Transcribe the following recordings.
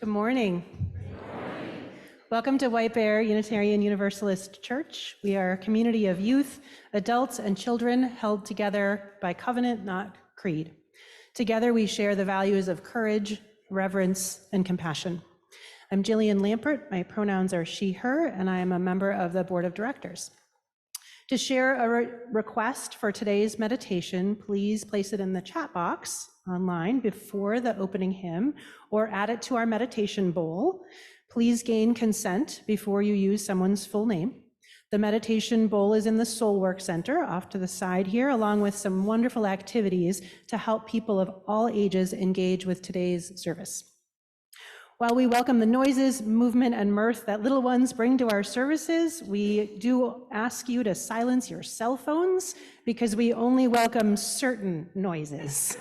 Good morning. Welcome to White Bear Unitarian Universalist Church. We are a community of youth, adults, and children held together by covenant, not creed. Together we share the values of courage, reverence, and compassion. I'm Jillian Lampert. My pronouns are she, her, and I am a member of the Board of Directors. To share a request for today's meditation, please place it in the chat box online before the opening hymn or add it to our meditation bowl. Please gain consent before you use someone's full name. The meditation bowl is in the Soul Work Center off to the side here, along with some wonderful activities to help people of all ages engage with today's service. While we welcome the noises, movement, and mirth that little ones bring to our services, we do ask you to silence your cell phones because we only welcome certain noises.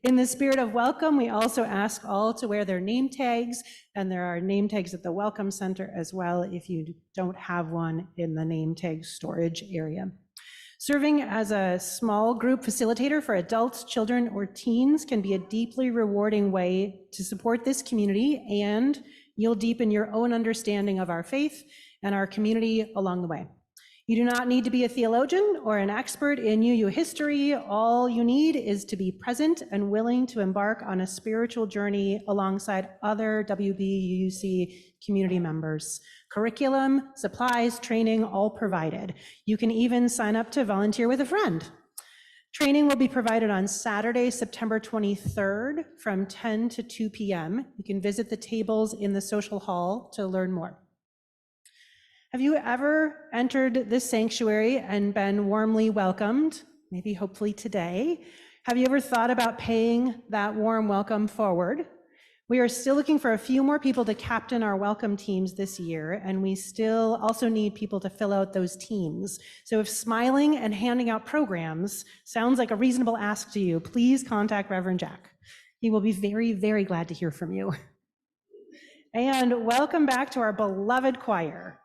In the spirit of welcome, we also ask all to wear their name tags, and there are name tags at the Welcome Center as well if you don't have one in the name tag storage area. Serving as a small group facilitator for adults, children, or teens can be a deeply rewarding way to support this community, and you'll deepen your own understanding of our faith and our community along the way. You do not need to be a theologian or an expert in UU history. All you need is to be present and willing to embark on a spiritual journey alongside other WBUUC community members. Curriculum, supplies, training, all provided. You can even sign up to volunteer with a friend. Training will be provided on Saturday, September 23rd from 10 to 2 p.m. You can visit the tables in the social hall to learn more. Have you ever entered this sanctuary and been warmly welcomed? Maybe hopefully today. Have you ever thought about paying that warm welcome forward? We are still looking for a few more people to captain our welcome teams this year, and we still also need people to fill out those teams. So if smiling and handing out programs sounds like a reasonable ask to you, please contact Reverend Jack. He will be very, very glad to hear from you. And welcome back to our beloved choir.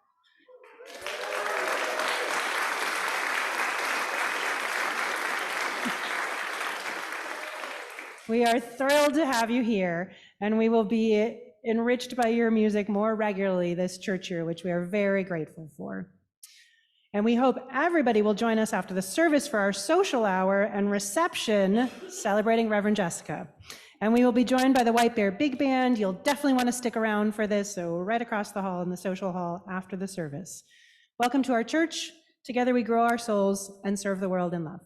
We are thrilled to have you here, and we will be enriched by your music more regularly this church year, which we are very grateful for. And we hope everybody will join us after the service for our social hour and reception celebrating Reverend Jessica. And we will be joined by the White Bear Big Band. You'll definitely want to stick around for this, so right across the hall in the social hall after the service. Welcome to our church. Together we grow our souls and serve the world in love.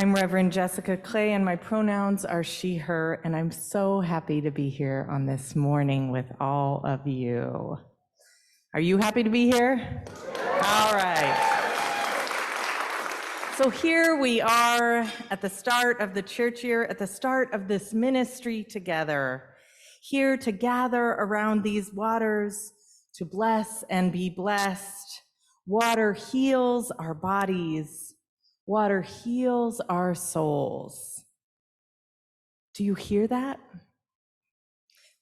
I'm Reverend Jessica Clay, and my pronouns are she, her, and I'm so happy to be here on this morning with all of you. Are you happy to be here? All right. So here we are at the start of the church year, at the start of this ministry together, here to gather around these waters to bless and be blessed. Water heals our bodies. Water heals our souls. Do you hear that?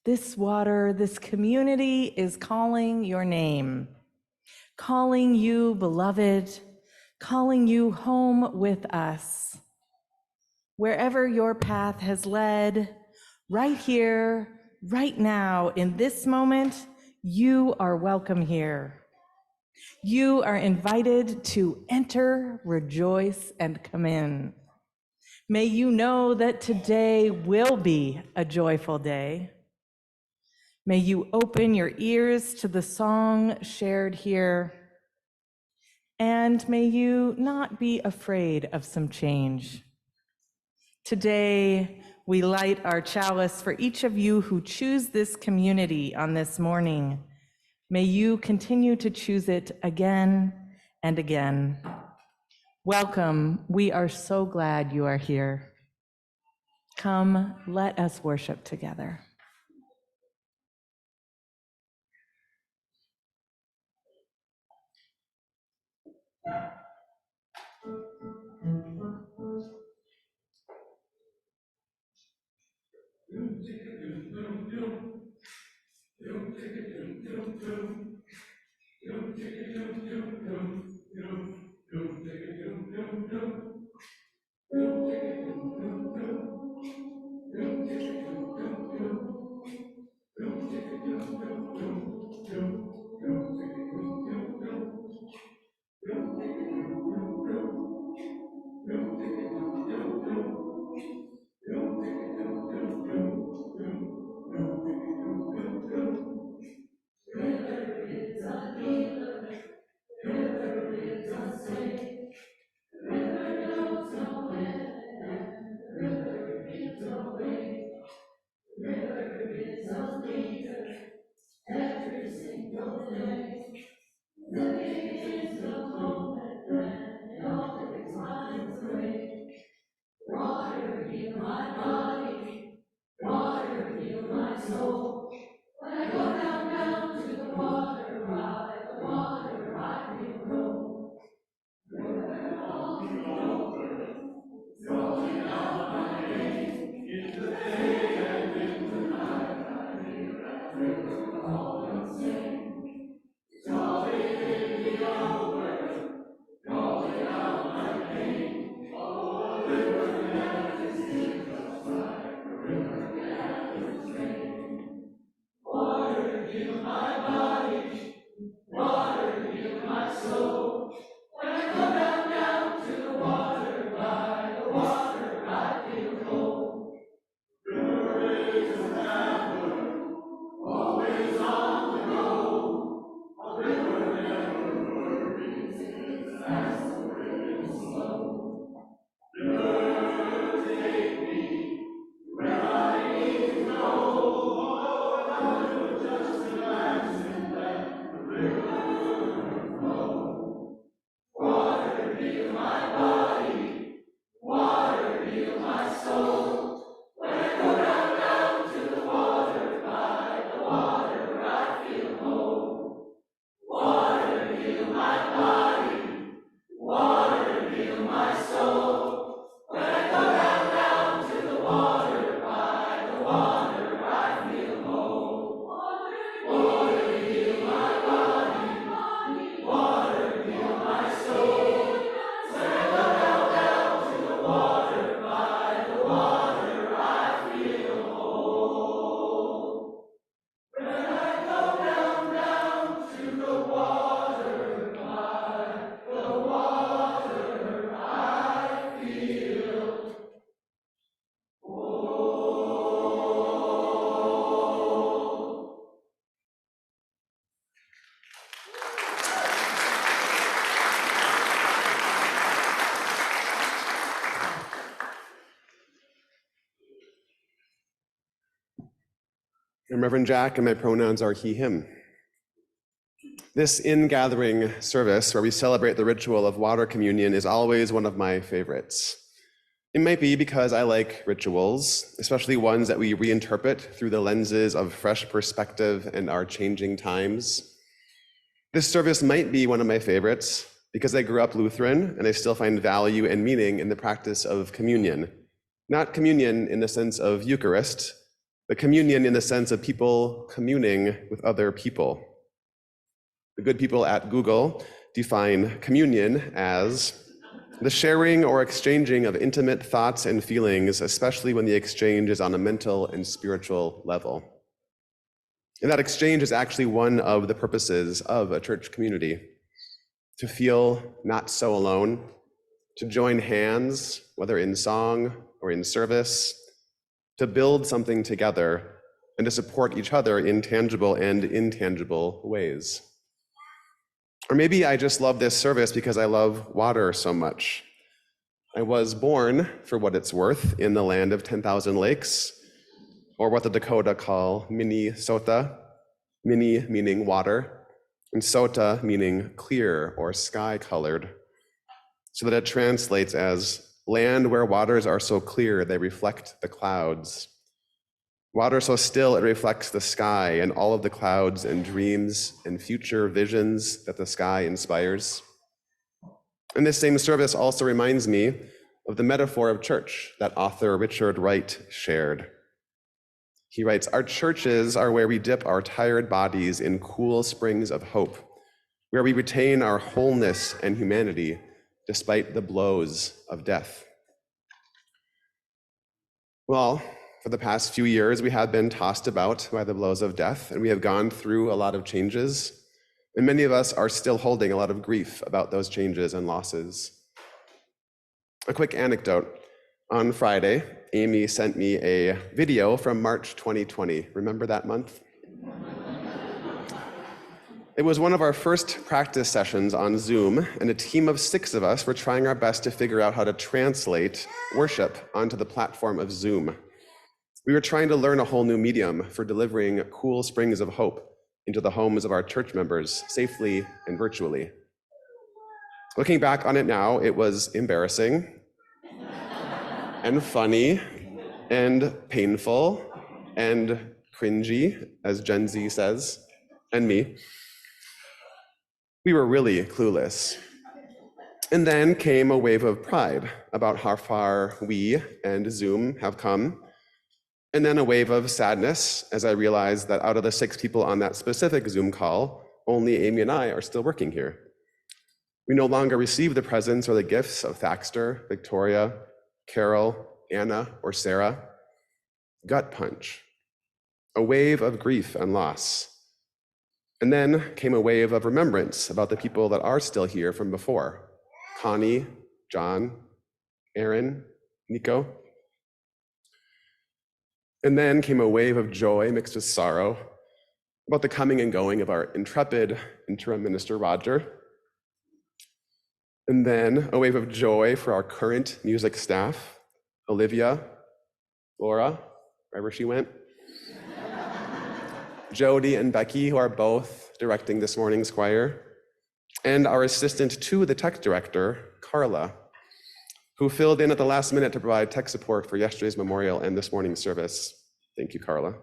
This water, this community is calling your name, calling you, beloved, calling you home with us. Wherever your path has led, right here, right now, in this moment, you are welcome here. You are invited to enter, rejoice, and come in. May you know that today will be a joyful day. May you open your ears to the song shared here, and may you not be afraid of some change. Today, we light our chalice for each of you who choose this community on this morning. May you continue to choose it again and again. Welcome. We are so glad you are here. Come, let us worship together. I'm Reverend Jack, and my pronouns are he, him. This in-gathering service where we celebrate the ritual of water communion is always one of my favorites. It might be because I like rituals, especially ones that we reinterpret through the lenses of fresh perspective and our changing times. This service might be one of my favorites because I grew up Lutheran and I still find value and meaning in the practice of communion. Not communion in the sense of Eucharist, but communion in the sense of people communing with other people. The good people at Google define communion as the sharing or exchanging of intimate thoughts and feelings, especially when the exchange is on a mental and spiritual level. And that exchange is actually one of the purposes of a church community: to feel not so alone, to join hands, whether in song or in service, to build something together, and to support each other in tangible and intangible ways. Or maybe I just love this service because I love water so much. I was born, for what it's worth, in the land of 10,000 lakes, or what the Dakota call Minnesota, mini meaning water, and sota meaning clear or sky-colored, so that it translates as land where waters are so clear they reflect the clouds. Water so still it reflects the sky and all of the clouds and dreams and future visions that the sky inspires. And this same service also reminds me of the metaphor of church that author Richard Wright shared. He writes, "Our churches are where we dip our tired bodies in cool springs of hope, where we retain our wholeness and humanity despite the blows of death." Well, for the past few years, we have been tossed about by the blows of death, and we have gone through a lot of changes, and many of us are still holding a lot of grief about those changes and losses. A quick anecdote. On Friday, Amy sent me a video from March 2020. Remember that month? It was one of our first practice sessions on Zoom, and a team of 6 of us were trying our best to figure out how to translate worship onto the platform of Zoom. We were trying to learn a whole new medium for delivering cool springs of hope into the homes of our church members safely and virtually. Looking back on it now, it was embarrassing and funny and painful and cringy, as Gen Z says, and me. We were really clueless. And then came a wave of pride about how far we and Zoom have come. And then a wave of sadness as I realized that out of the 6 people on that specific Zoom call, only Amy and I are still working here. We no longer receive the presence or the gifts of Thaxter, Victoria, Carol, Anna, or Sarah. Gut punch. A wave of grief and loss. And then came a wave of remembrance about the people that are still here from before: Connie, John, Aaron, Nico. And then came a wave of joy mixed with sorrow about the coming and going of our intrepid interim minister, Roger. And then a wave of joy for our current music staff, Olivia, Laura, wherever she went, Jody and Becky, who are both directing this morning's choir, and our assistant to the tech director, Carla, who filled in at the last minute to provide tech support for yesterday's memorial and this morning's service. Thank you, Carla.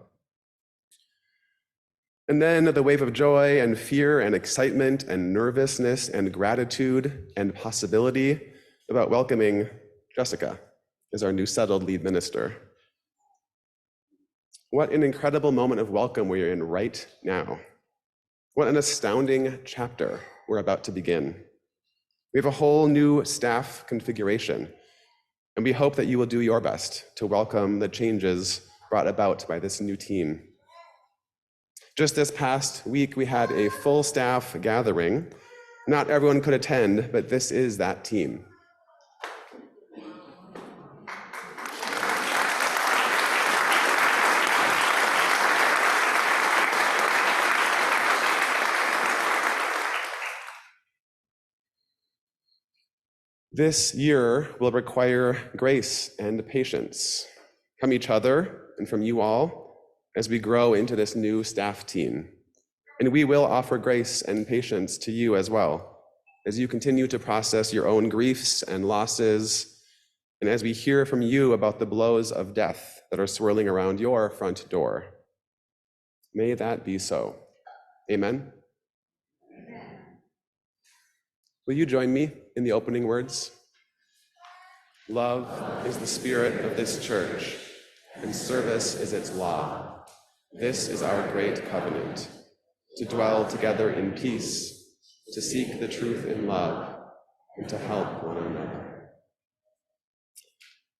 And then the wave of joy and fear and excitement and nervousness and gratitude and possibility about welcoming Jessica as our new settled lead minister. What an incredible moment of welcome we are in right now. What an astounding chapter we're about to begin. We have a whole new staff configuration, and we hope that you will do your best to welcome the changes brought about by this new team. Just this past week, we had a full staff gathering. Not everyone could attend, but this is that team. This year will require grace and patience from each other and from you all as we grow into this new staff team. And we will offer grace and patience to you as well, as you continue to process your own griefs and losses, and as we hear from you about the blows of death that are swirling around your front door. May that be so. Amen. Will you join me in the opening words? Love is the spirit of this church, and service is its law. This is our great covenant, to dwell together in peace, to seek the truth in love, and to help one another.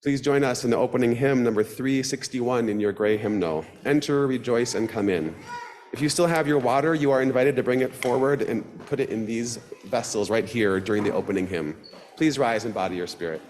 Please join us in the opening hymn, number 361 in your gray hymnal. Enter, rejoice, and come in. If you still have your water, you are invited to bring it forward and put it in these vessels right here during the opening hymn. Please rise and body your spirit.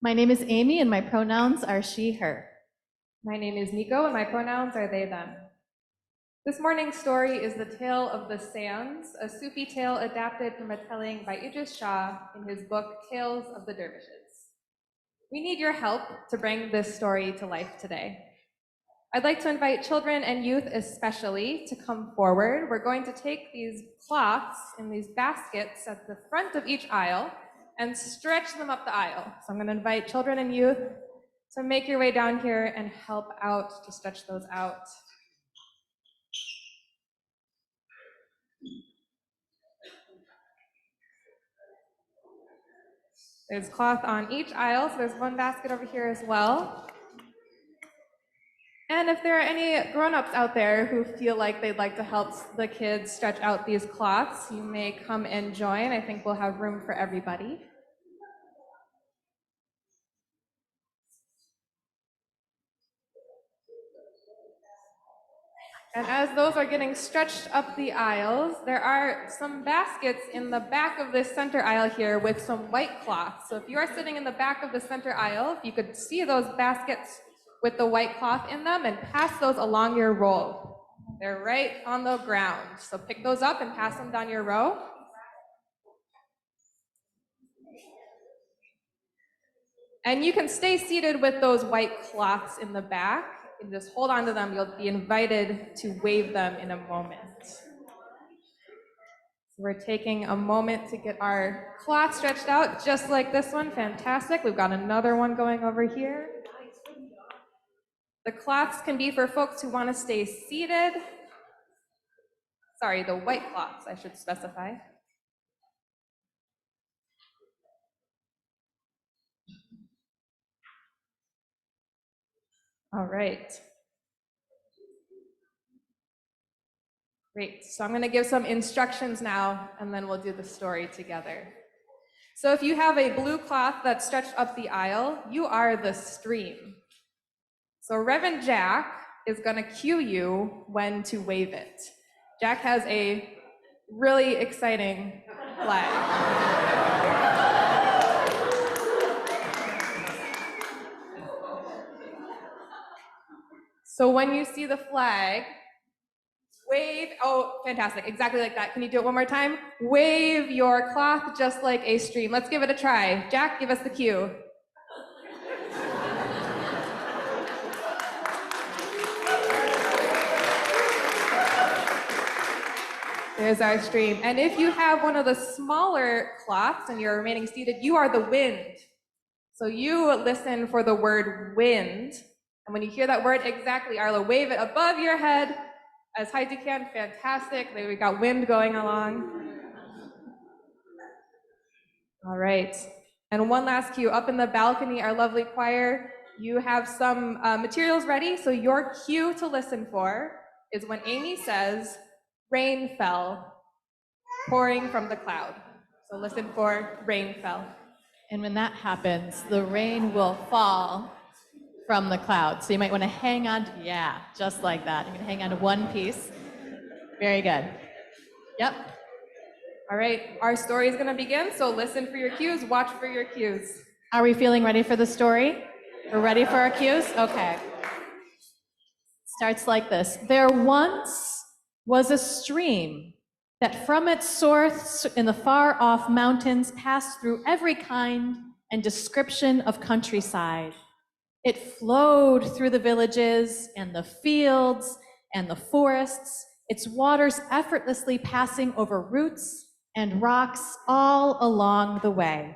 My name is Amy, and my pronouns are she, her. My name is Nico, and my pronouns are they, them. This morning's story is the tale of the Sands, a Sufi tale adapted from a telling by Idris Shah in his book, Tales of the Dervishes. We need your help to bring this story to life today. I'd like to invite children and youth especially to come forward. We're going to take these cloths in these baskets at the front of each aisle and stretch them up the aisle. So I'm going to invite children and youth to make your way down here and help out to stretch those out. There's cloth on each aisle, so there's one basket over here as well. And if there are any grown-ups out there who feel like they'd like to help the kids stretch out these cloths, you may come and join. I think we'll have room for everybody. And as those are getting stretched up the aisles, there are some baskets in the back of this center aisle here with some white cloth. So if you are sitting in the back of the center aisle, if you could see those baskets with the white cloth in them and pass those along your row. They're right on the ground. So pick those up and pass them down your row. And you can stay seated with those white cloths in the back and just hold on to them. You'll be invited to wave them in a moment. So we're taking a moment to get our cloth stretched out just like this one. Fantastic. We've got another one going over here. The cloths can be for folks who want to stay seated. Sorry, the white cloths, I should specify. All right. Great. So I'm going to give some instructions now, and then we'll do the story together. So if you have a blue cloth that's stretched up the aisle, you are the stream. So Reverend Jack is going to cue you when to wave it. Jack has a really exciting flag. So when you see the flag, wave, oh, fantastic, exactly like that. Can you do it one more time? Wave your cloth just like a stream. Let's give it a try. Jack, give us the cue. There's our stream. And if you have one of the smaller cloths and you're remaining seated, you are the wind. So you listen for the word wind. And when you hear that word, exactly, Arlo, wave it above your head as high as you can. Fantastic. There we got wind going along. All right. And one last cue. Up in the balcony, our lovely choir, you have some materials ready. So your cue to listen for is when Amy says, rain fell, pouring from the cloud. So listen for rain fell. And when that happens, the rain will fall from the cloud. So you might want to hang on, yeah, just like that. You're going to hang on to one piece. Very good. Yep. All right, our story is going to begin, so listen for your cues, watch for your cues. Are we feeling ready for the story? We're ready for our cues? Okay. Starts like this. There once was a stream that from its source in the far-off mountains passed through every kind and description of countryside. It flowed through the villages and the fields and the forests, its waters effortlessly passing over roots and rocks all along the way.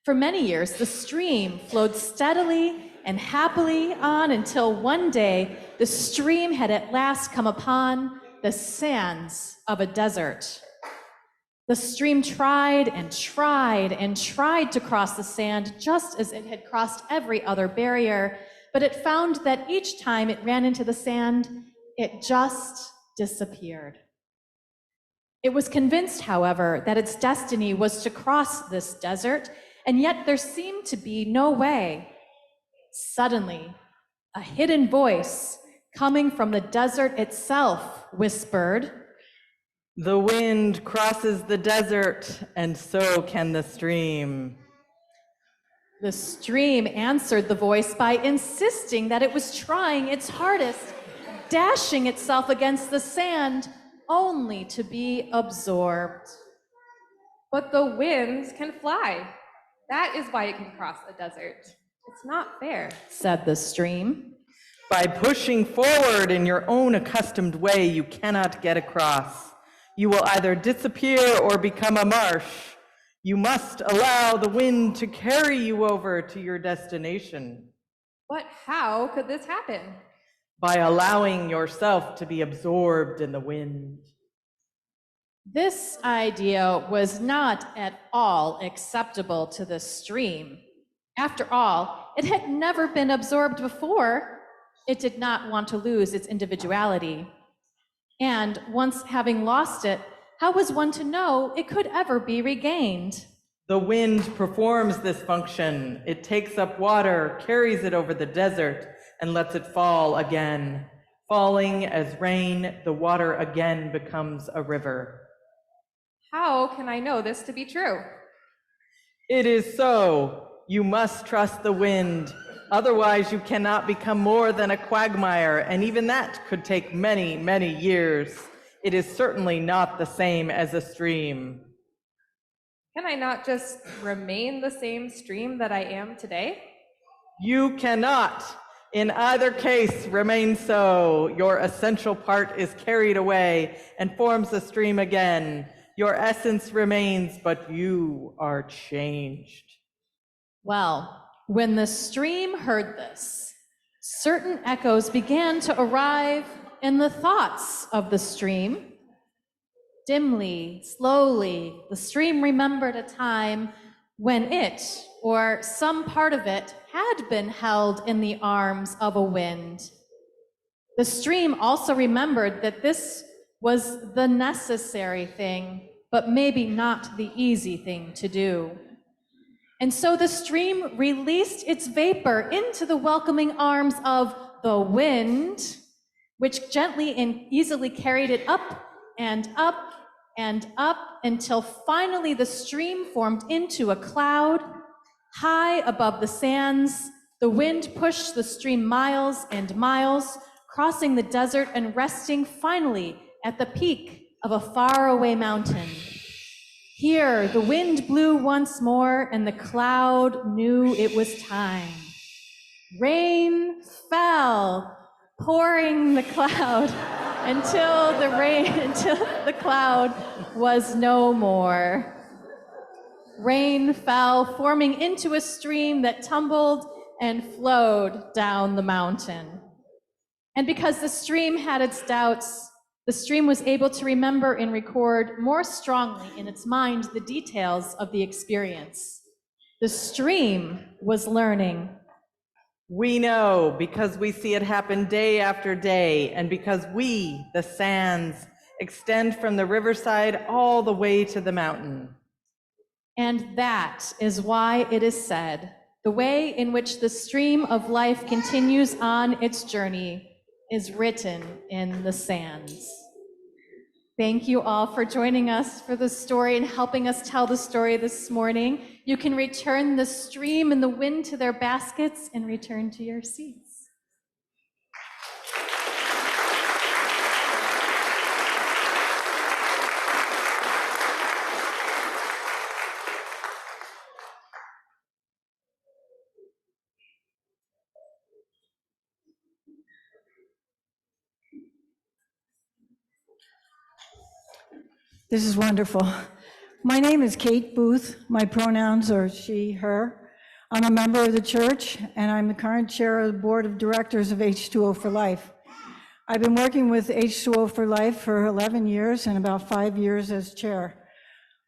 For many years, the stream flowed steadily and happily on until one day the stream had at last come upon the sands of a desert. The stream tried and tried and tried to cross the sand just as it had crossed every other barrier, but it found that each time it ran into the sand, it just disappeared. It was convinced, however, that its destiny was to cross this desert, and yet there seemed to be no way. Suddenly, a hidden voice coming from the desert itself whispered, The wind crosses the desert, and so can the stream. The stream answered the voice by insisting that it was trying its hardest, dashing itself against the sand, only to be absorbed. But the winds can fly. That is why it can cross a desert. It's not fair, Said the stream. By pushing forward in your own accustomed way, you cannot get across. You will either disappear or become a marsh. You must allow the wind to carry you over to your destination. But how could this happen? By allowing yourself to be absorbed in the wind. This idea was not at all acceptable to the stream. After all, it had never been absorbed before. It did not want to lose its individuality. And once having lost it, how was one to know it could ever be regained? The wind performs this function. It takes up water, carries it over the desert, and lets it fall again. Falling as rain, the water again becomes a river. How can I know this to be true? It is so. You must trust the wind. Otherwise, you cannot become more than a quagmire, and even that could take many, many years. It is certainly not the same as a stream. Can I not just remain the same stream that I am today? You cannot. In either case, remain so. Your essential part is carried away and forms a stream again. Your essence remains, but you are changed. Well, when the stream heard this, certain echoes began to arrive in the thoughts of the stream. Dimly, slowly, the stream remembered a time when it, or some part of it, had been held in the arms of a wind. The stream also remembered that this was the necessary thing, but maybe not the easy thing to do. And so the stream released its vapor into the welcoming arms of the wind, which gently and easily carried it up and up and up until finally the stream formed into a cloud high above the sands. The wind pushed the stream miles and miles, crossing the desert and resting finally at the peak of a faraway mountain. Here, the wind blew once more, and the cloud knew it was time. Rain fell, pouring the cloud until the cloud was no more. Rain fell, forming into a stream that tumbled and flowed down the mountain. And because the stream had its doubts, the stream was able to remember and record more strongly in its mind the details of the experience. The stream was learning. We know because we see it happen day after day, and because we, the sands, extend from the riverside all the way to the mountain. And that is why it is said, the way in which the stream of life continues on its journey is written in the sands. Thank you all for joining us for the story and helping us tell the story this morning. You can return the stream and the wind to their baskets and return to your seats. This is wonderful. My name is Kate Booth. My pronouns are she, her. I'm a member of the church, and I'm the current chair of the board of directors of H2O for Life. I've been working with H2O for Life for 11 years and about 5 years as chair.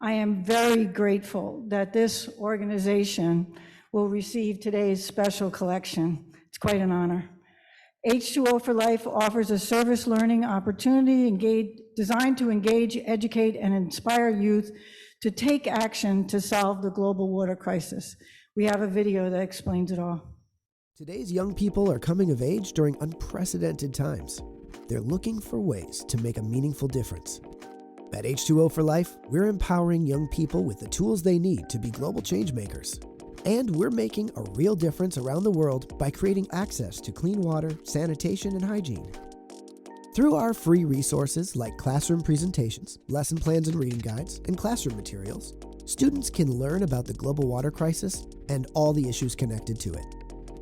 I am very grateful that this organization will receive today's special collection. It's quite an honor. H2O for Life offers a service learning opportunity designed to engage, educate, and inspire youth to take action to solve the global water crisis. We have a video that explains it all. Today's young people are coming of age during unprecedented times. They're looking for ways to make a meaningful difference. At H2O for Life, we're empowering young people with the tools they need to be global change makers. And we're making a real difference around the world by creating access to clean water, sanitation, and hygiene. Through our free resources like classroom presentations, lesson plans and reading guides, and classroom materials, students can learn about the global water crisis and all the issues connected to it.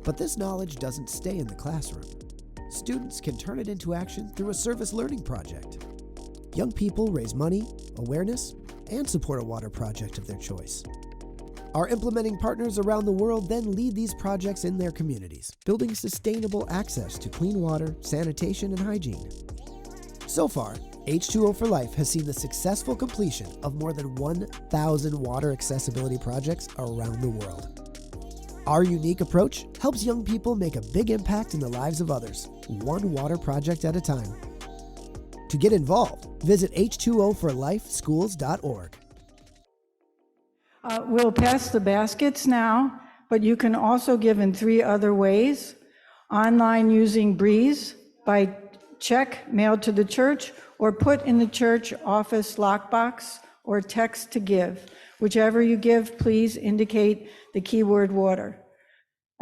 But this knowledge doesn't stay in the classroom. Students can turn it into action through a service learning project. Young people raise money, awareness, and support a water project of their choice. Our implementing partners around the world then lead these projects in their communities, building sustainable access to clean water, sanitation, and hygiene. So far, H2O for Life has seen the successful completion of more than 1,000 water accessibility projects around the world. Our unique approach helps young people make a big impact in the lives of others, one water project at a time. To get involved, visit h2oforlifeschools.org. We'll pass the baskets now, but you can also give in 3 other ways. Online using Breeze, by check mailed to the church, or put in the church office lockbox, or text to give. Whichever you give, please indicate the keyword water.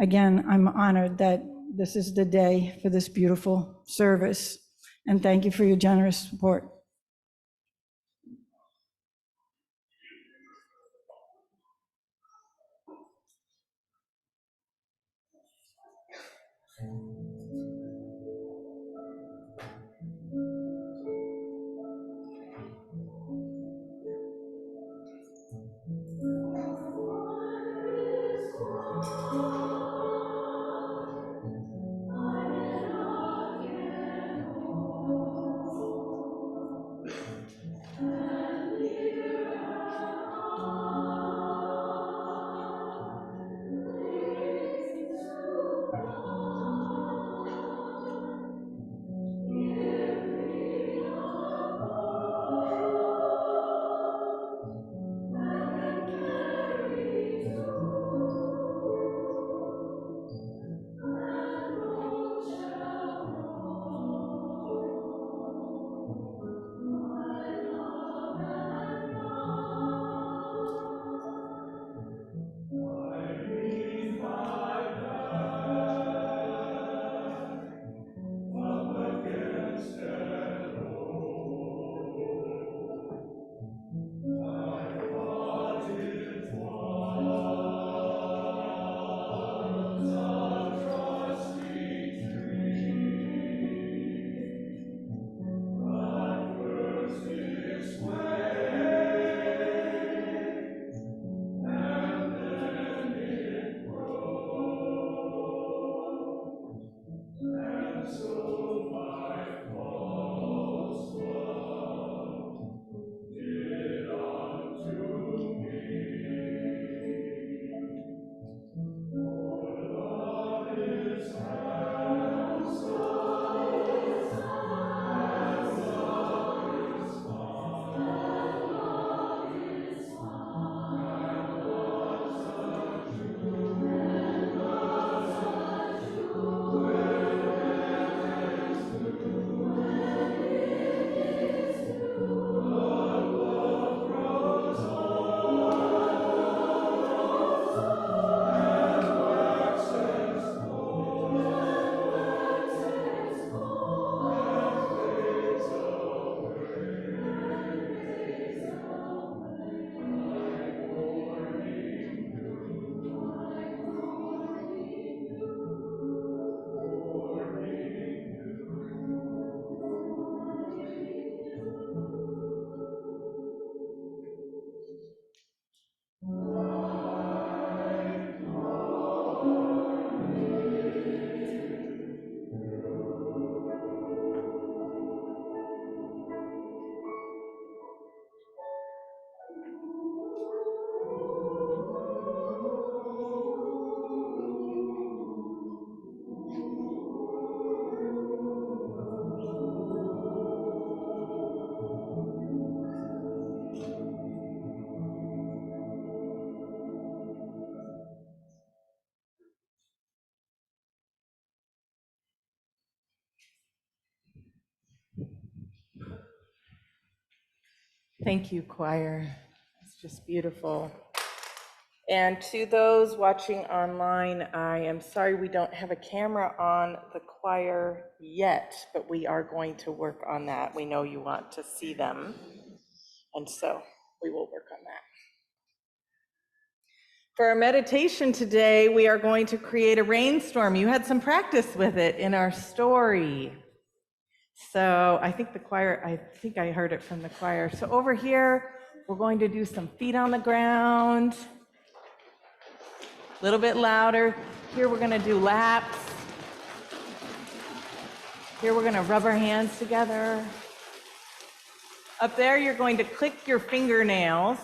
Again, I'm honored that this is the day for this beautiful service, and thank you for your generous support. Thank you, choir. It's just beautiful. And to those watching online, I am sorry we don't have a camera on the choir yet, but we are going to work on that. We know you want to see them, and so we will work on that. For our meditation today, we are going to create a rainstorm. You had some practice with it in our story. So I think I heard it from the choir. So over here, we're going to do some feet on the ground. A little bit louder. Here we're gonna do laps. Here we're gonna rub our hands together. Up there, you're going to click your fingernails.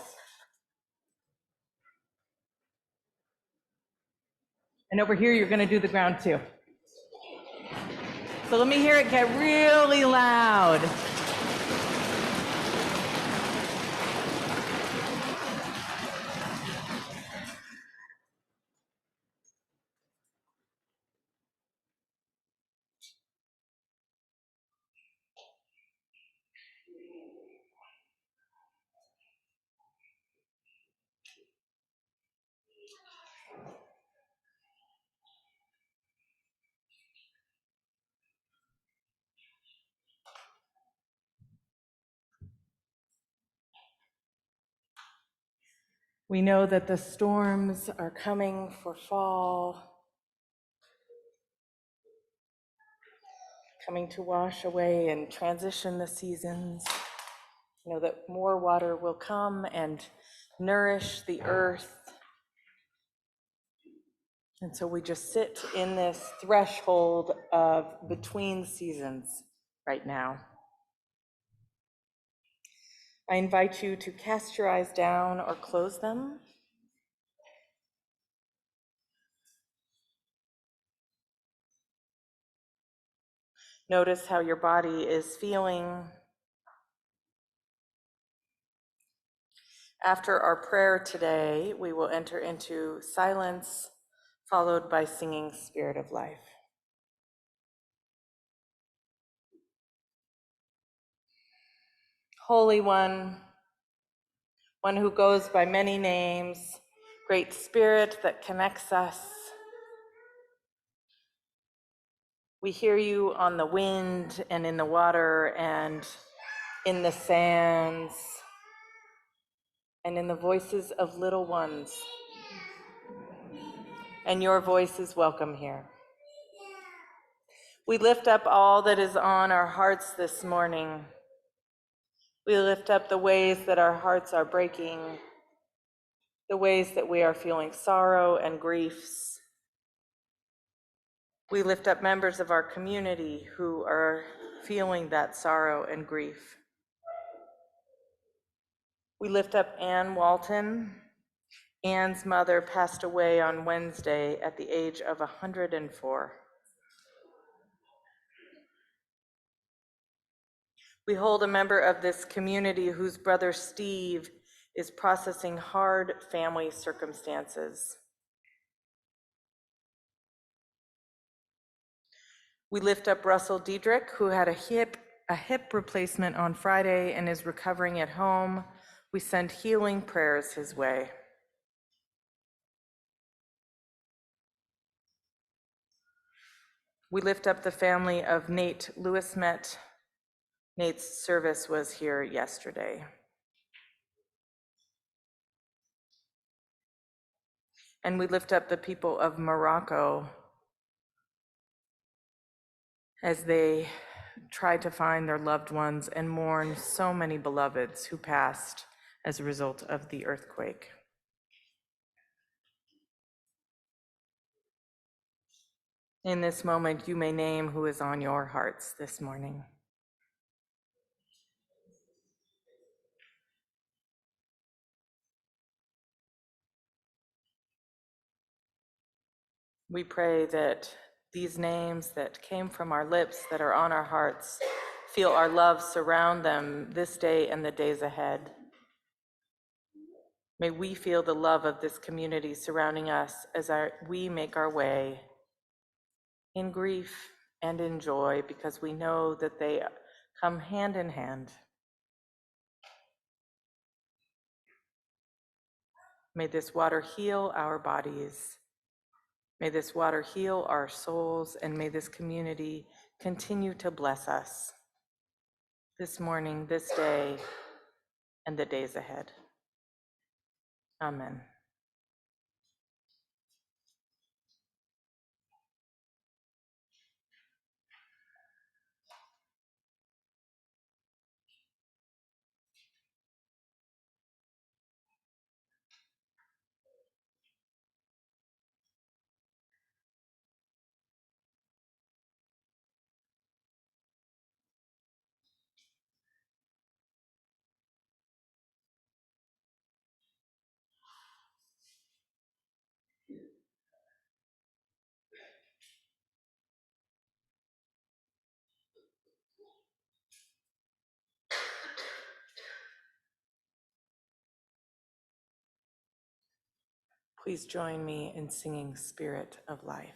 And over here, you're gonna do the ground too. So let me hear it get really loud. We know that the storms are coming for fall, coming to wash away and transition the seasons. We know that more water will come and nourish the earth. And so we just sit in this threshold of between seasons right now. I invite you to cast your eyes down or close them. Notice how your body is feeling. After our prayer today, we will enter into silence, followed by singing Spirit of Life. Holy One, one who goes by many names, Great Spirit that connects us. We hear you on the wind and in the water and in the sands and in the voices of little ones. And your voice is welcome here. We lift up all that is on our hearts this morning. We lift up the ways that our hearts are breaking, the ways that we are feeling sorrow and griefs. We lift up members of our community who are feeling that sorrow and grief. We lift up Ann Walton. Ann's mother passed away on Wednesday at the age of 104. We hold a member of this community whose brother Steve is processing hard family circumstances. We lift up Russell Diedrich, who had a hip replacement on Friday and is recovering at home. We send healing prayers his way. We lift up the family of Nate Lewismet. Nate's service was here yesterday. And we lift up the people of Morocco as they try to find their loved ones and mourn so many beloveds who passed as a result of the earthquake. In this moment, you may name who is on your hearts this morning. We pray that these names that came from our lips, that are on our hearts, feel our love surround them this day and the days ahead. May we feel the love of this community surrounding us as we make our way in grief and in joy, because we know that they come hand in hand. May this water heal our bodies. May this water heal our souls, and may this community continue to bless us this morning, this day, and the days ahead. Amen. Please join me in singing Spirit of Life.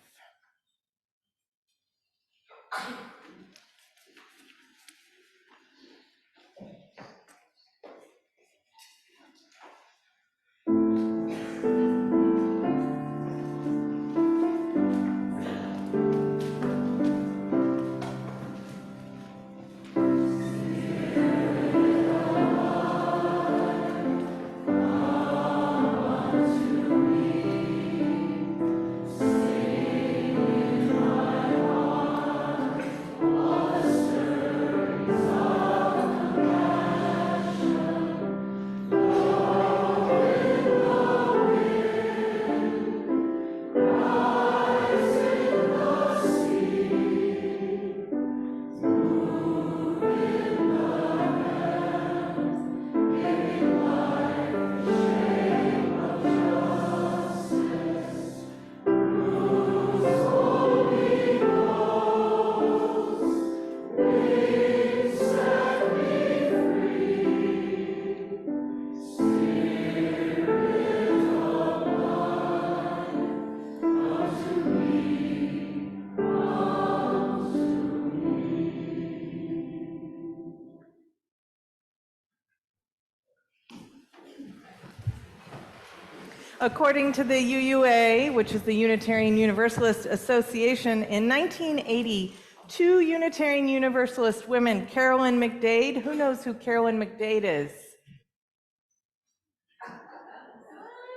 According to the UUA, which is the Unitarian Universalist Association, in 1980, two Unitarian Universalist women, Carolyn McDade, who knows who Carolyn McDade is?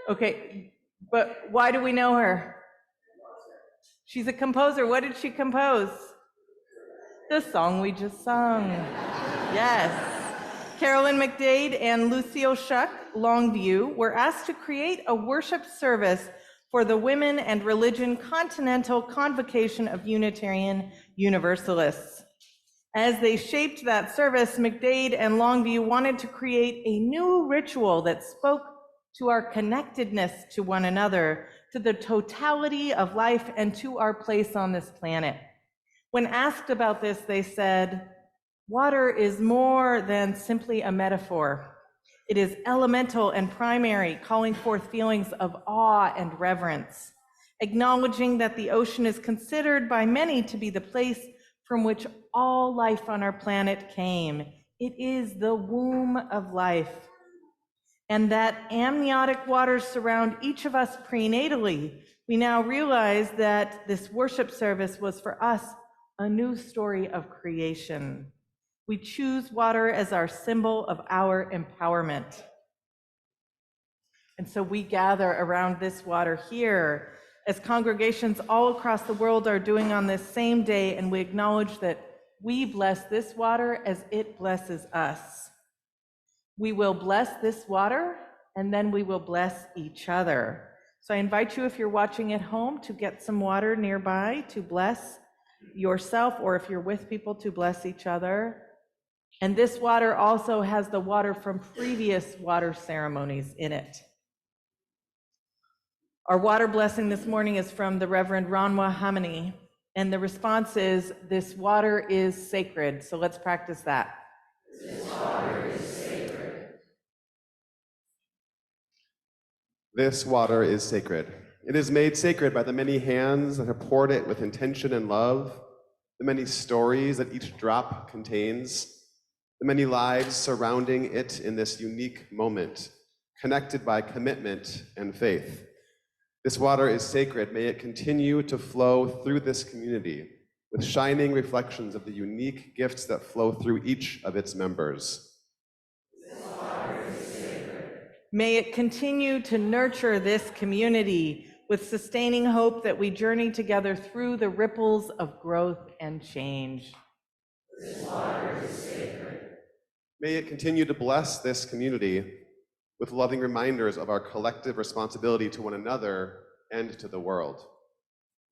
Okay, but why do we know her? She's a composer. What did she compose? The song we just sung. Yes. Carolyn McDade and Lucille Shuck, Longview, were asked to create a worship service for the Women and Religion Continental Convocation of Unitarian Universalists. As they shaped that service, McDade and Longview wanted to create a new ritual that spoke to our connectedness to one another, to the totality of life, and to our place on this planet. When asked about this, they said, "Water is more than simply a metaphor. It is elemental and primary, calling forth feelings of awe and reverence, acknowledging that the ocean is considered by many to be the place from which all life on our planet came. It is the womb of life, and that amniotic waters surround each of us prenatally. We now realize that this worship service was for us a new story of creation. We choose water as our symbol of our empowerment. And so we gather around this water here, as congregations all across the world are doing on this same day, and we acknowledge that we bless this water as it blesses us. We will bless this water, and then we will bless each other. So I invite you, if you're watching at home, to get some water nearby to bless yourself, or if you're with people, to bless each other. And this water also has the water from previous water ceremonies in it. Our water blessing this morning is from the Reverend Ron Mahtomedi, and the response is, "This water is sacred." So let's practice that. This water is sacred. This water is sacred. It is made sacred by the many hands that have poured it with intention and love, the many stories that each drop contains, the many lives surrounding it in this unique moment, connected by commitment and faith. This water is sacred. May it continue to flow through this community with shining reflections of the unique gifts that flow through each of its members. May it continue to nurture this community with sustaining hope that we journey together through the ripples of growth and change. This water is sacred. May it continue to bless this community with loving reminders of our collective responsibility to one another and to the world.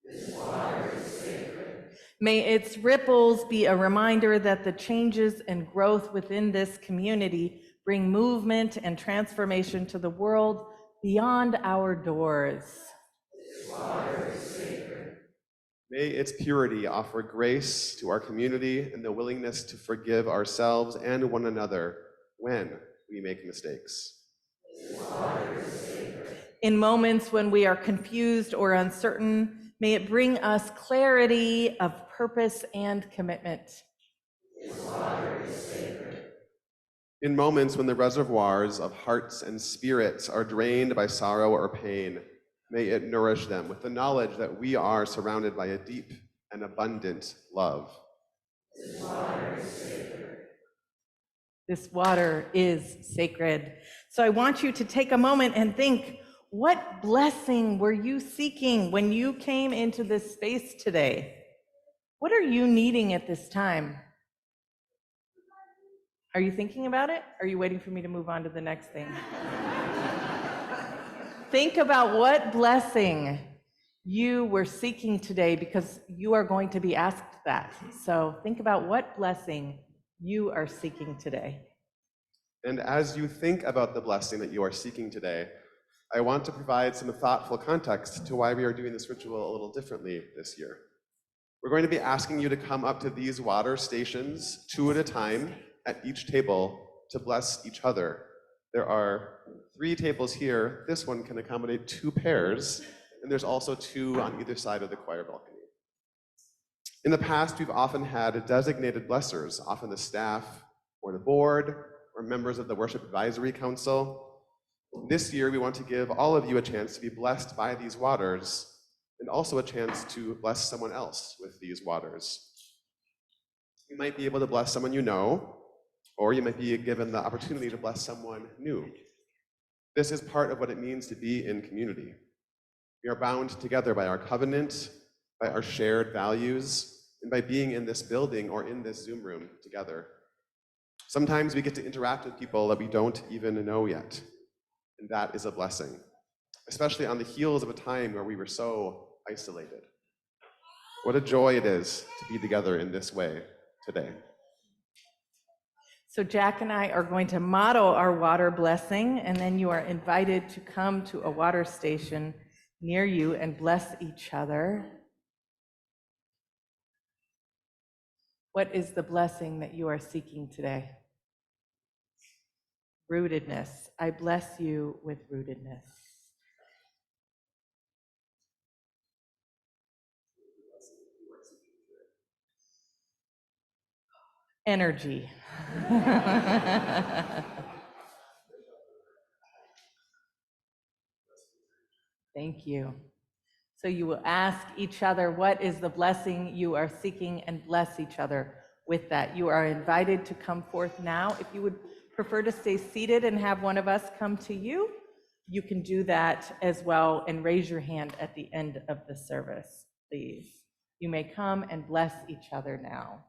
This water is sacred. May its ripples be a reminder that the changes and growth within this community bring movement and transformation to the world beyond our doors. This water is sacred. May its purity offer grace to our community and the willingness to forgive ourselves and one another when we make mistakes. This water is sacred. In moments when we are confused or uncertain, may it bring us clarity of purpose and commitment. This water is sacred. In moments when the reservoirs of hearts and spirits are drained by sorrow or pain, may it nourish them with the knowledge that we are surrounded by a deep and abundant love. This water is sacred. This water is sacred. So I want you to take a moment and think, what blessing were you seeking when you came into this space today? What are you needing at this time? Are you thinking about it? Are you waiting for me to move on to the next thing? Think about what blessing you were seeking today, because you are going to be asked that. So think about what blessing you are seeking today. And as you think about the blessing that you are seeking today, I want to provide some thoughtful context to why we are doing this ritual a little differently this year. We're going to be asking you to come up to these water stations 2 at a time at each table to bless each other. There are 3 tables here. This one can accommodate 2 pairs, and there's also 2 on either side of the choir balcony. In the past, we've often had designated blessers, often the staff or the board or members of the Worship Advisory Council. This year, we want to give all of you a chance to be blessed by these waters and also a chance to bless someone else with these waters. You might be able to bless someone you know, or you might be given the opportunity to bless someone new. This is part of what it means to be in community. We are bound together by our covenant, by our shared values, and by being in this building or in this Zoom room together. Sometimes we get to interact with people that we don't even know yet, and that is a blessing, especially on the heels of a time where we were so isolated. What a joy it is to be together in this way today. So Jack and I are going to model our water blessing, and then you are invited to come to a water station near you and bless each other. What is the blessing that you are seeking today? Rootedness. I bless you with rootedness. Energy. Thank you. So you will ask each other, what is the blessing you are seeking, and bless each other with that. You are invited to come forth now. If you would prefer to stay seated and have one of us come to you, you can do that as well and raise your hand at the end of the service, please. You may come and bless each other now.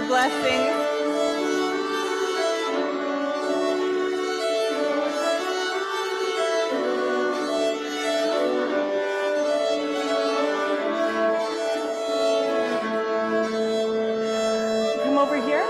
blessings. Come over here.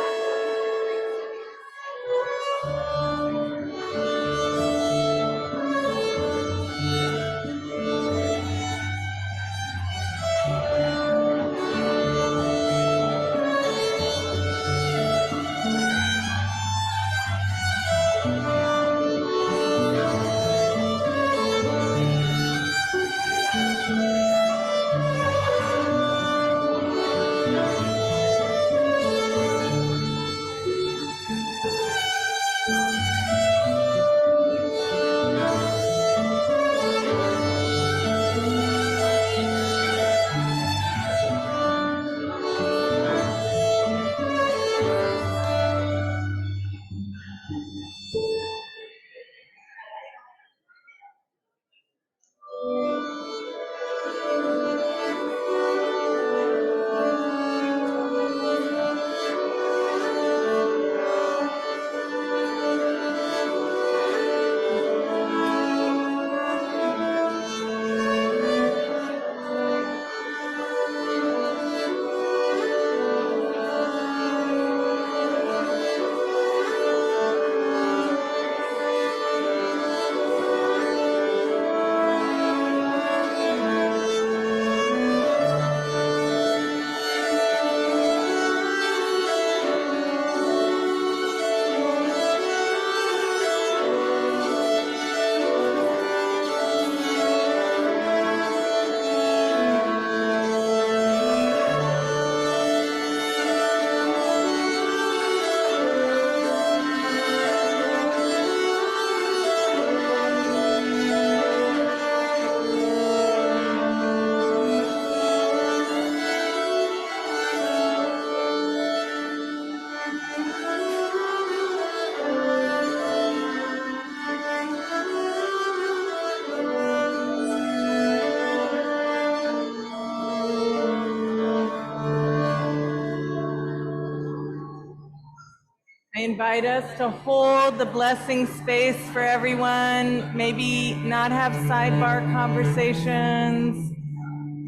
I invite us to hold the blessing space for everyone, maybe not have sidebar conversations,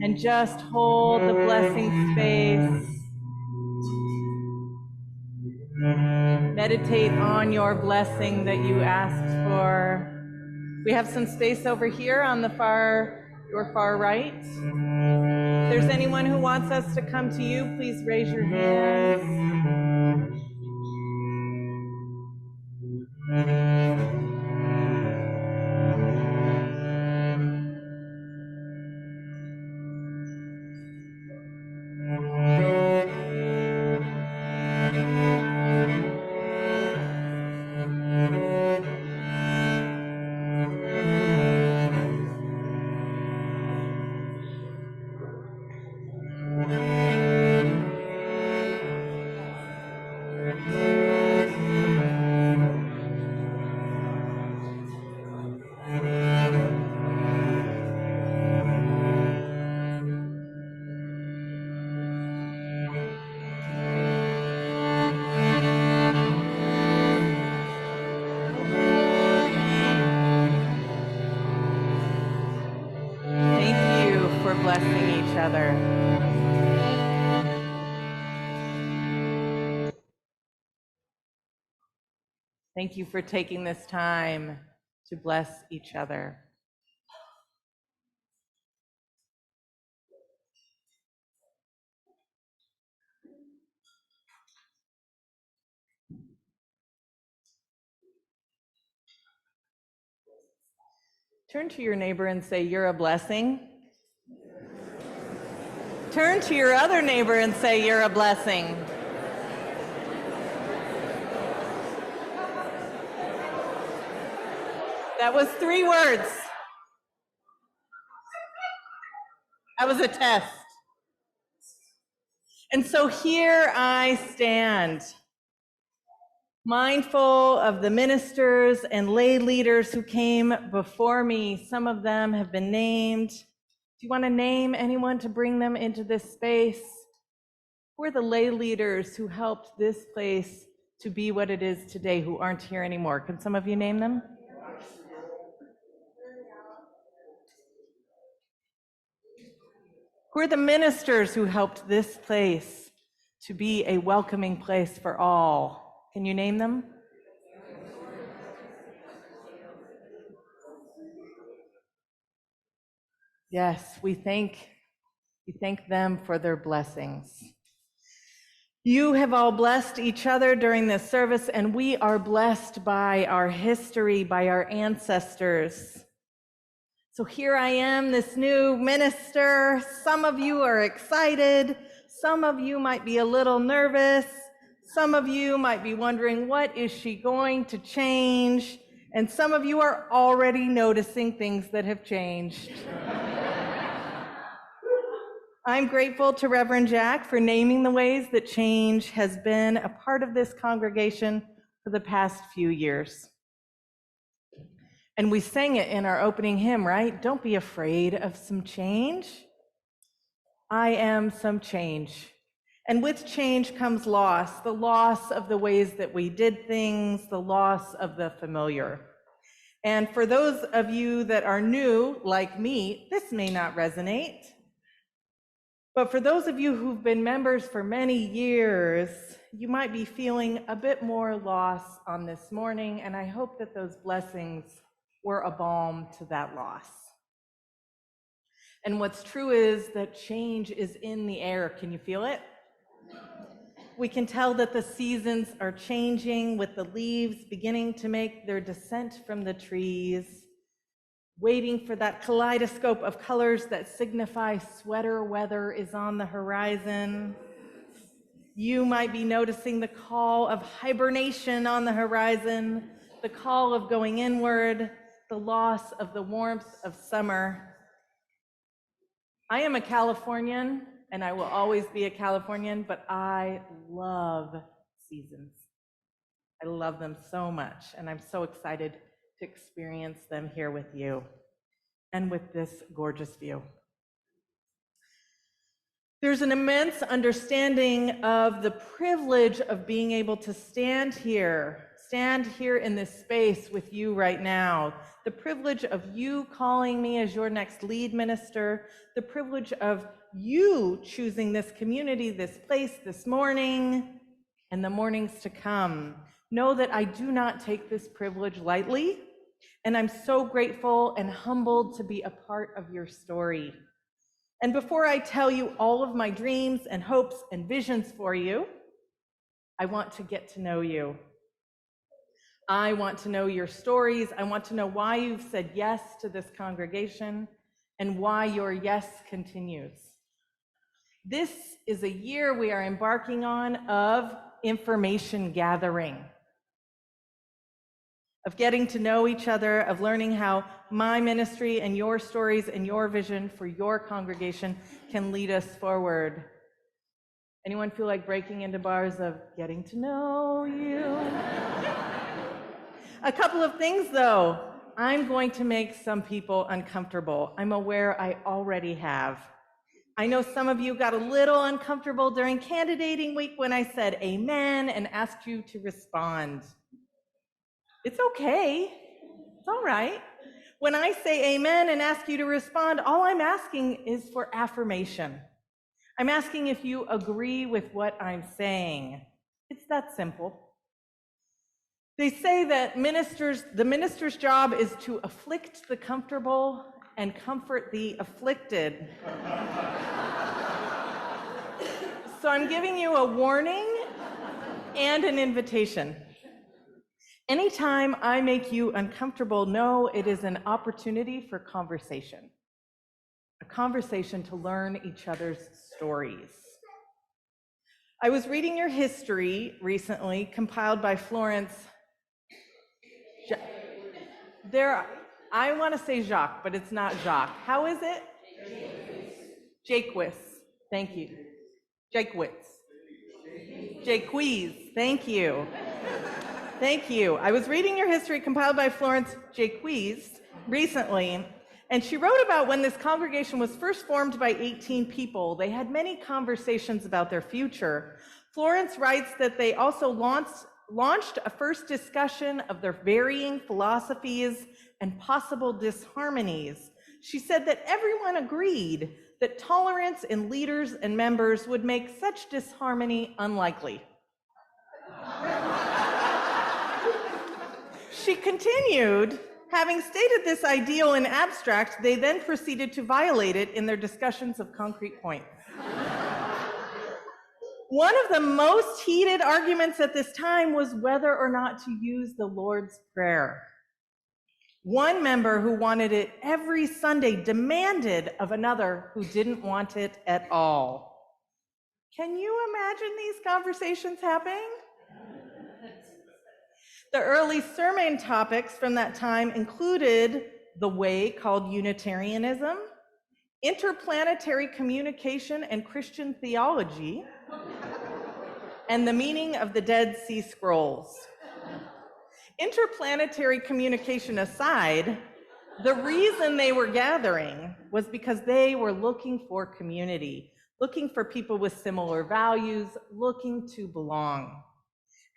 and just hold the blessing space. Meditate on your blessing that you asked for. We have some space over here on the your far right. If there's anyone who wants us to come to you, please raise your hand. Thank you for blessing each other. Thank you for taking this time to bless each other. Turn to your neighbor and say, "You're a blessing." Turn to your other neighbor and say, "You're a blessing." That was 3 words. That was a test. And so here I stand, mindful of the ministers and lay leaders who came before me. Some of them have been named. Do you want to name anyone to bring them into this space? Who are the lay leaders who helped this place to be what it is today, who aren't here anymore? Can some of you name them? Who are the ministers who helped this place to be a welcoming place for all? Can you name them? Yes, we thank them for their blessings. You have all blessed each other during this service, and we are blessed by our history, by our ancestors. So here I am, this new minister. Some of you are excited. Some of you might be a little nervous. Some of you might be wondering, what is she going to change? And some of you are already noticing things that have changed. I'm grateful to Reverend Jack for naming the ways that change has been a part of this congregation for the past few years. And we sang it in our opening hymn, right? Don't be afraid of some change. I am some change. And with change comes loss, the loss of the ways that we did things, the loss of the familiar. And for those of you that are new, like me, this may not resonate. But for those of you who've been members for many years, you might be feeling a bit more loss on this morning, and I hope that those blessings were a balm to that loss. And what's true is that change is in the air. Can you feel it? We can tell that the seasons are changing, with the leaves beginning to make their descent from the trees, waiting for that kaleidoscope of colors that signify sweater weather is on the horizon. You might be noticing the call of hibernation on the horizon, the call of going inward, the loss of the warmth of summer. I am a Californian, and I will always be a Californian, but I love seasons. I love them so much, and I'm so excited to experience them here with you and with this gorgeous view. There's an immense understanding of the privilege of being able to stand here in this space with you right now, the privilege of you calling me as your next lead minister, the privilege of you choosing this community, this place, this morning, and the mornings to come. Know that I do not take this privilege lightly, and I'm so grateful and humbled to be a part of your story. And before I tell you all of my dreams and hopes and visions for you, I want to get to know you. I want to know your stories. I want to know why you've said yes to this congregation and why your yes continues. This is a year we are embarking on of information gathering, of getting to know each other, of learning how my ministry and your stories and your vision for your congregation can lead us forward. Anyone feel like breaking into bars of getting to know you? A couple of things though. I'm going to make some people uncomfortable. I'm aware I already have. I know some of you got a little uncomfortable during candidating week when I said amen and asked you to respond. It's okay. It's all right. When I say amen and ask you to respond, all I'm asking is for affirmation. I'm asking if you agree with what I'm saying. It's that simple. They say that the minister's job is to afflict the comfortable and comfort the afflicted. So I'm giving you a warning and an invitation. Anytime I make you uncomfortable, know it is an opportunity for conversation, a conversation to learn each other's stories. I was reading your history recently, compiled by Florence. I want to say Jacques, but it's not Jacques. How is it? Jaques. Thank you. Jaques. Thank you. Thank you. I was reading your history compiled by Florence Jaques recently, And she wrote about when this congregation was first formed by 18 people. They had many conversations about their future. Florence writes that they also launched a first discussion of their varying philosophies and possible disharmonies. She said that everyone agreed that tolerance in leaders and members would make such disharmony unlikely. She continued, having stated this ideal in abstract, they then proceeded to violate it in their discussions of concrete points. One of the most heated arguments at this time was whether or not to use the Lord's Prayer. One member who wanted it every Sunday demanded of another who didn't want it at all. Can you imagine these conversations happening? The early sermon topics from that time included the way called Unitarianism, interplanetary communication and Christian theology, and the meaning of the Dead Sea Scrolls. Interplanetary communication aside, the reason they were gathering was because they were looking for community, looking for people with similar values, looking to belong.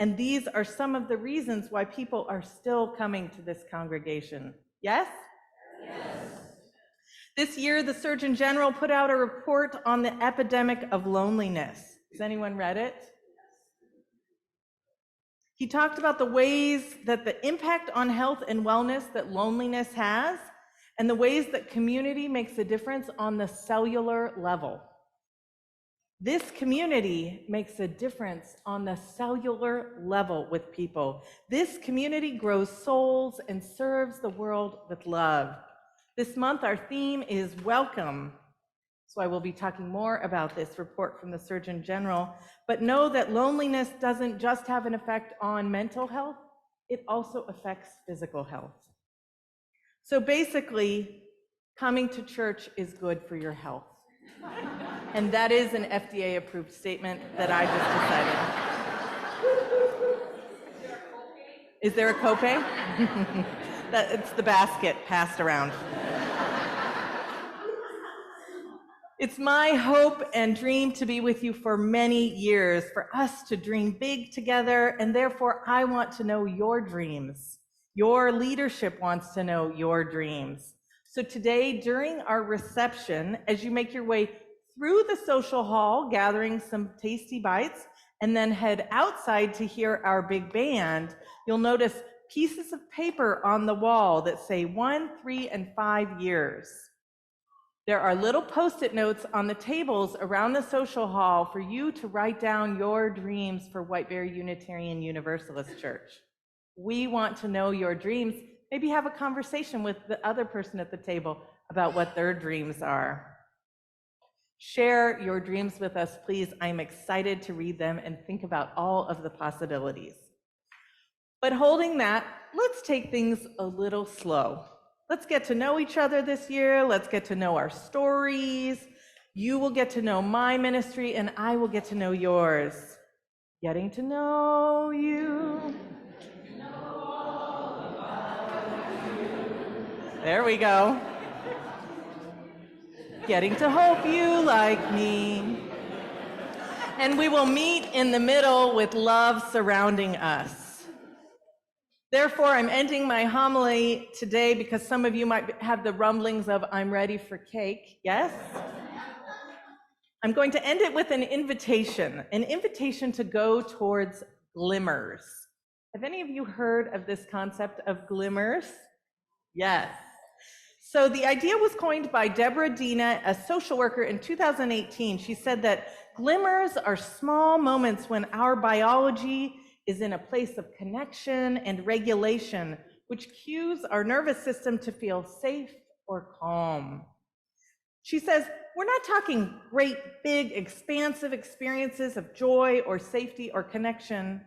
And these are some of the reasons why people are still coming to this congregation. Yes? Yes. This year, the Surgeon General put out a report on the epidemic of loneliness. Has anyone read it? He talked about the ways that the impact on health and wellness that loneliness has, and the ways that community makes a difference on the cellular level. This community makes a difference on the cellular level with people. This community grows souls and serves the world with love. This month, our theme is welcome. So I will be talking more about this report from the Surgeon General, but know that loneliness doesn't just have an effect on mental health, it also affects physical health. So basically, coming to church is good for your health. And that is an FDA-approved statement that I just decided. Is there a copay? It's the basket passed around. It's my hope and dream to be with you for many years, for us to dream big together, and therefore I want to know your dreams. Your leadership wants to know your dreams. So today, during our reception, as you make your way through the social hall, gathering some tasty bites, and then head outside to hear our big band, you'll notice pieces of paper on the wall that say 1, 3, and 5 years. There are little Post-it notes on the tables around the social hall for you to write down your dreams for Whiteberry Unitarian Universalist Church. We want to know your dreams. Maybe have a conversation with the other person at the table about what their dreams are. Share your dreams with us, please. I'm excited to read them and think about all of the possibilities. But holding that, let's take things a little slow. Let's get to know each other this year. Let's get to know our stories. You will get to know my ministry, and I will get to know yours. Getting to know you. There we go. Getting to hope you like me. And we will meet in the middle with love surrounding us. Therefore, I'm ending my homily today because some of you might have the rumblings of, I'm ready for cake. Yes? I'm going to end it with an invitation to go towards glimmers. Have any of you heard of this concept of glimmers? Yes. So the idea was coined by Deborah Dina, a social worker, in 2018. She said that glimmers are small moments when our biology is in a place of connection and regulation, which cues our nervous system to feel safe or calm. She says, we're not talking great, big, expansive experiences of joy or safety or connection.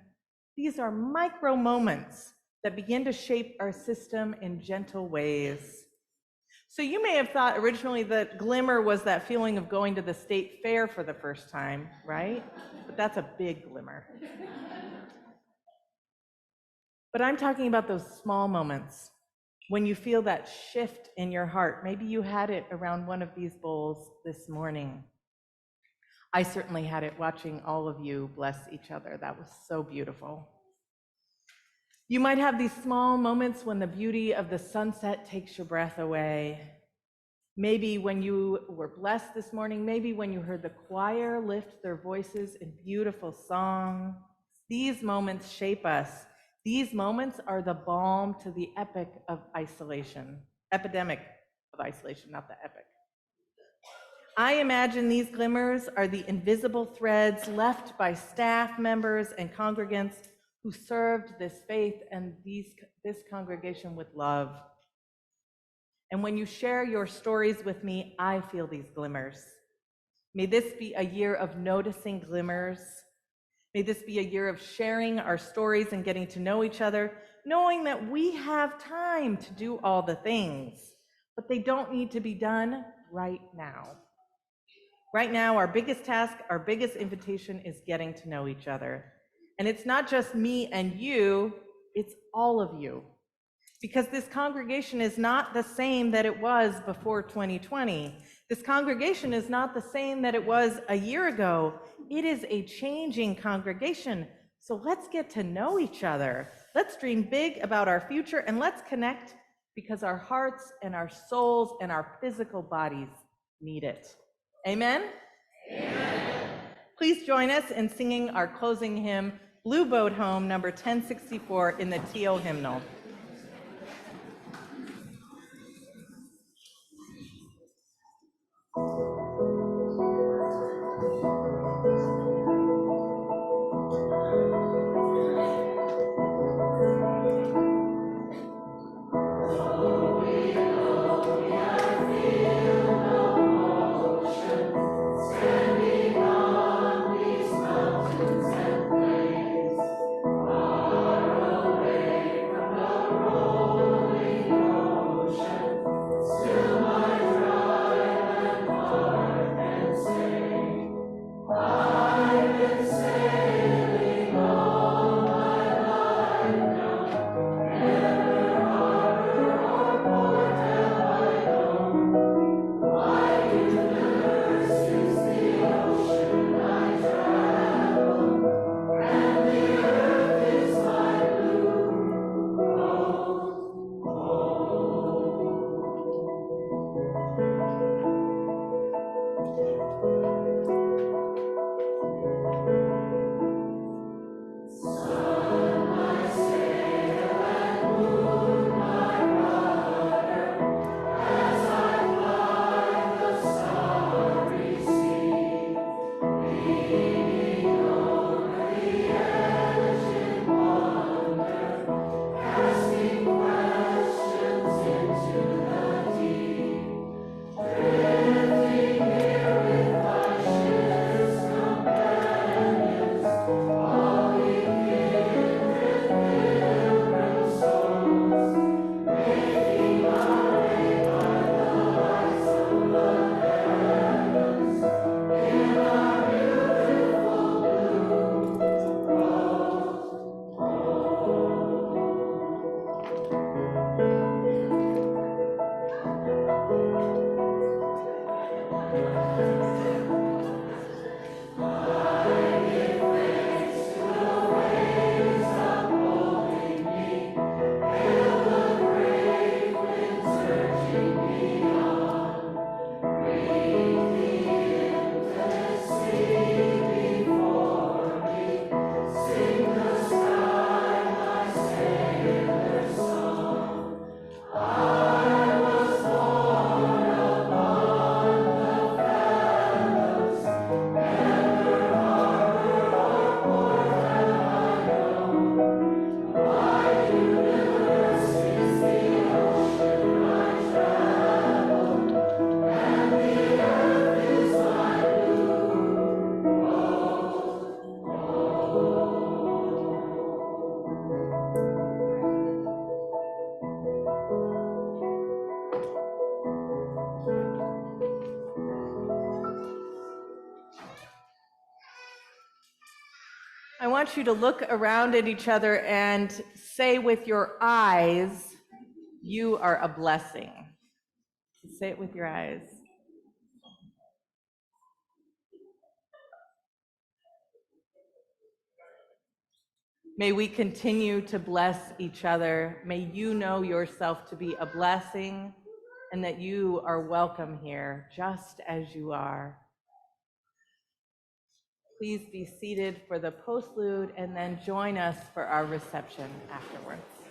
These are micro moments that begin to shape our system in gentle ways. So you may have thought originally that glimmer was that feeling of going to the state fair for the first time, right? But that's a big glimmer. But I'm talking about those small moments When you feel that shift in your heart, maybe you had it around one of these bowls this morning. I certainly had it watching all of you bless each other. That was so beautiful. You might have these small moments when the beauty of the sunset takes your breath away. Maybe when you were blessed this morning, maybe when you heard the choir lift their voices in beautiful song. These moments shape us. These moments are the balm to the epidemic of isolation, not the epic. I imagine these glimmers are the invisible threads left by staff members and congregants who served this faith and this congregation with love. And when you share your stories with me, I feel these glimmers. May this be a year of noticing glimmers. May this be a year of sharing our stories and getting to know each other, knowing that we have time to do all the things, but they don't need to be done right now. Right now, our biggest task, our biggest invitation is getting to know each other. And it's not just me and you, it's all of you. Because this congregation is not the same that it was before 2020. This congregation is not the same that it was a year ago. It is a changing congregation. So let's get to know each other. Let's dream big about our future and let's connect because our hearts and our souls and our physical bodies need it. Amen? Amen. Please join us in singing our closing hymn, Blue Boat Home, number 1064 in the Teal hymnal. I want you to look around at each other and say with your eyes, You are a blessing. Say it with your eyes. May we continue to bless each other. May you know yourself to be a blessing and that you are welcome here just as you are. Please be seated for the postlude and then join us for our reception afterwards.